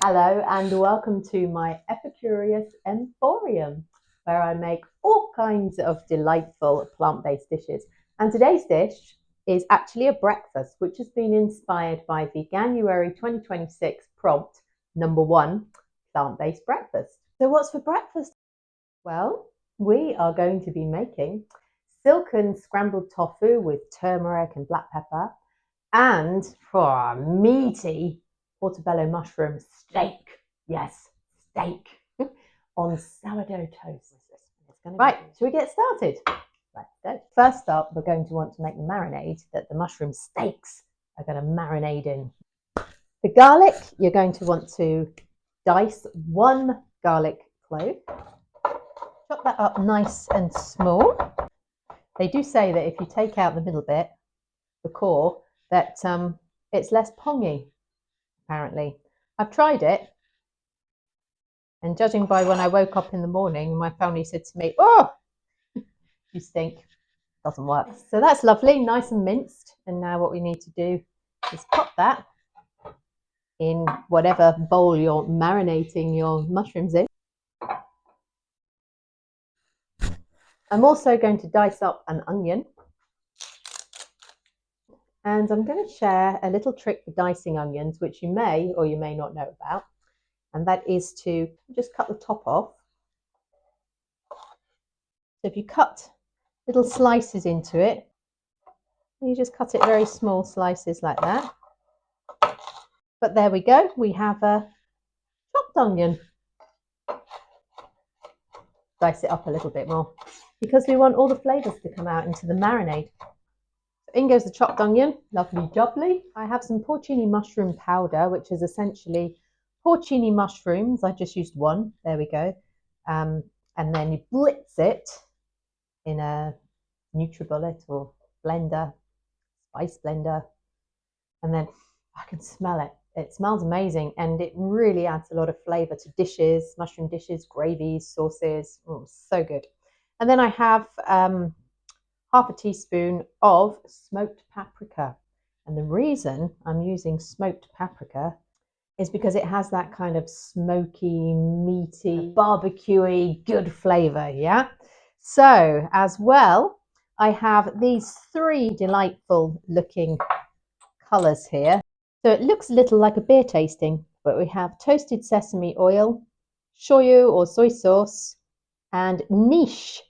Hello and welcome to my Epicurious Emporium, where I make all kinds of delightful plant-based dishes. And today's dish is actually a breakfast, which has been inspired by Veganuary 2026 prompt #1, plant-based breakfast. So what's for breakfast? Well, we are going to be making silken scrambled tofu with turmeric and black pepper, and for a meaty portobello mushroom steak. Yes, steak on sourdough toast. Right, shall we get started? Right, first up, we're going to want to make the marinade that the mushroom steaks are going to marinade in. The garlic, you're going to want to dice 1 garlic clove. Chop that up nice and small. They do say that if you take out the middle bit, the core, that it's less pongy, apparently. I've tried it, and judging by when I woke up in the morning, my family said to me, "Oh, you stink." Doesn't work. So that's lovely, nice and minced. And now what we need to do is pop that in whatever bowl you're marinating your mushrooms in. I'm also going to dice up an onion. And I'm going to share a little trick for dicing onions, which you may or you may not know about. And that is to just cut the top off. So if you cut little slices into it, you just cut it very small slices like that. But there we go, we have a chopped onion. Dice it up a little bit more because we want all the flavours to come out into the marinade. So in goes the chopped onion, lovely jubbly. I have some porcini mushroom powder, which is essentially porcini mushrooms. I just used 1, there we go. And then you blitz it in a NutriBullet or blender, spice blender, and then I can smell it. It smells amazing, and it really adds a lot of flavour to dishes, mushroom dishes, gravies, sauces. So good. And then I have half a teaspoon of smoked paprika. And the reason I'm using smoked paprika is because it has that kind of smoky, meaty, barbecuey, good flavour, yeah? So, as well, I have these 3 delightful looking colours here. So it looks a little like a beer tasting, but we have toasted sesame oil, shoyu or soy sauce, and Nish,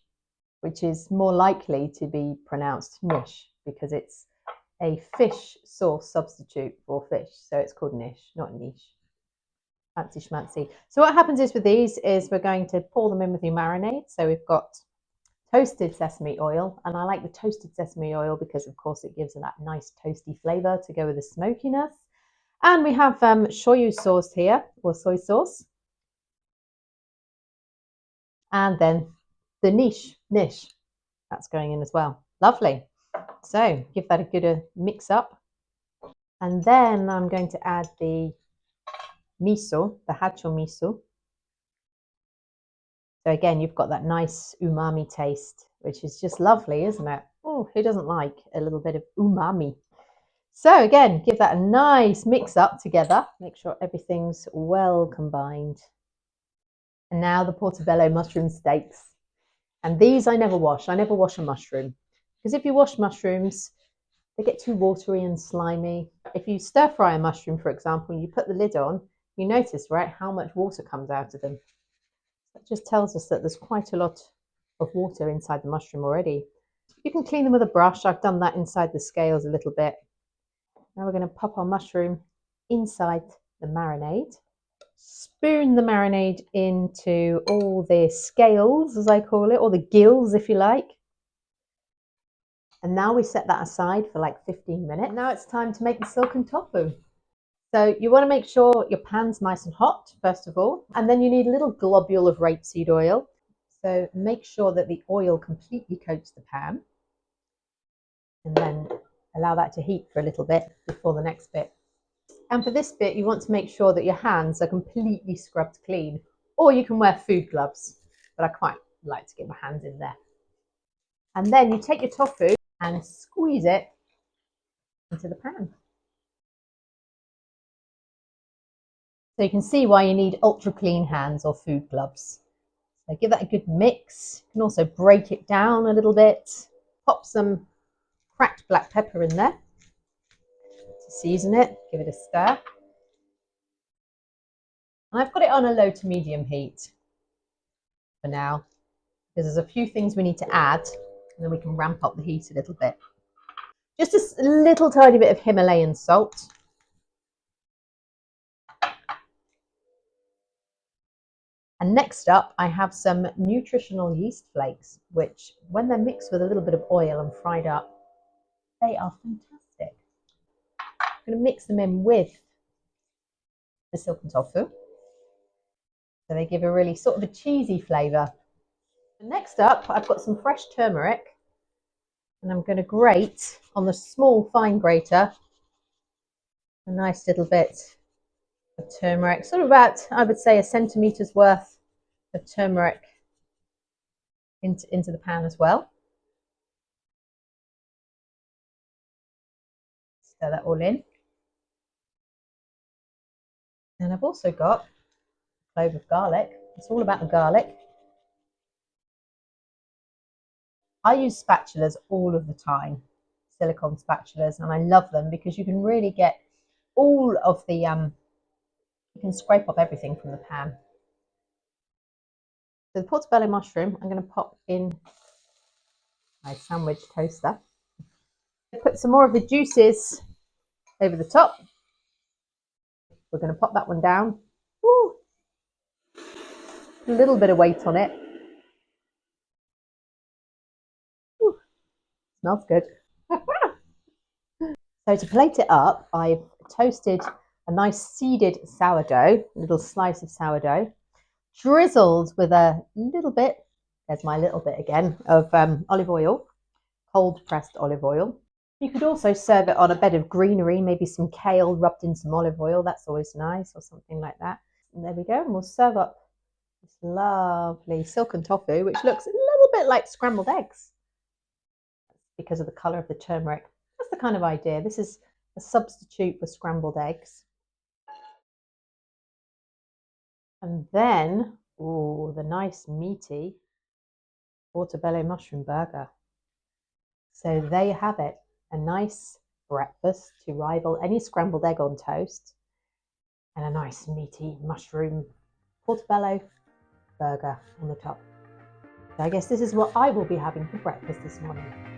which is more likely to be pronounced Nish because it's a fish sauce substitute for fish. So it's called Nish, not Niche. Fancy schmancy. So what happens is with these is we're going to pour them in with your marinade. So we've got toasted sesame oil, and I like the toasted sesame oil because of course it gives that nice toasty flavour to go with the smokiness. And we have shoyu sauce here, or soy sauce. And then the niche, that's going in as well. Lovely. So give that a good mix up. And then I'm going to add the miso, the hatcho miso. So again, you've got that nice umami taste, which is just lovely, isn't it? Oh, who doesn't like a little bit of umami? So again, give that a nice mix up together. Make sure everything's well combined. And now the portobello mushroom steaks. And these I never wash. I never wash a mushroom. Because if you wash mushrooms, they get too watery and slimy. If you stir fry a mushroom, for example, you put the lid on, you notice, right, how much water comes out of them. That just tells us that there's quite a lot of water inside the mushroom already. You can clean them with a brush. I've done that inside the scales a little bit. Now we're going to pop our mushroom inside the marinade. Spoon the marinade into all the scales, as I call it, or the gills, if you like. And now we set that aside for like 15 minutes. Now it's time to make the silken tofu. So you want to make sure your pan's nice and hot, first of all, and then you need a little globule of rapeseed oil. So make sure that the oil completely coats the pan, and then allow that to heat for a little bit before the next bit. And for this bit, you want to make sure that your hands are completely scrubbed clean, or you can wear food gloves, but I quite like to get my hands in there. And then you take your tofu and squeeze it into the pan. So you can see why you need ultra clean hands or food gloves. So give that a good mix. You can also break it down a little bit. Pop some cracked black pepper in there to season it. Give it a stir. And I've got it on a low to medium heat for now, because there's a few things we need to add, and then we can ramp up the heat a little bit. Just a little tiny bit of Himalayan salt. And next up, I have some nutritional yeast flakes, which when they're mixed with a little bit of oil and fried up, they are fantastic. I'm going to mix them in with the silken tofu. So they give a really sort of a cheesy flavour. Next up, I've got some fresh turmeric, and I'm going to grate on the small fine grater a nice little bit of turmeric, sort of about, I would say, a centimetre's worth of turmeric into the pan as well. Stir that all in. And I've also got a clove of garlic. It's all about the garlic. I use spatulas all of the time, silicone spatulas, and I love them because you can really get all of the, you can scrape up everything from the pan. So the portobello mushroom, I'm going to pop in my sandwich toaster. Put some more of the juices over the top. We're going to pop that one down. Woo! A little bit of weight on it. Woo! Smells good. So to plate it up, I've toasted a nice seeded sourdough, a little slice of sourdough, drizzled with a little bit, there's my little bit again, of olive oil, cold pressed olive oil. You could also serve it on a bed of greenery, maybe some kale rubbed in some olive oil. That's always nice, or something like that. And there we go. And we'll serve up this lovely silken tofu, which looks a little bit like scrambled eggs because of the colour of the turmeric. That's the kind of idea. This is a substitute for scrambled eggs. And then, oh, the nice meaty portobello mushroom burger. So there you have it, a nice breakfast to rival any scrambled egg on toast, and a nice meaty mushroom portobello burger on the top. So I guess this is what I will be having for breakfast this morning.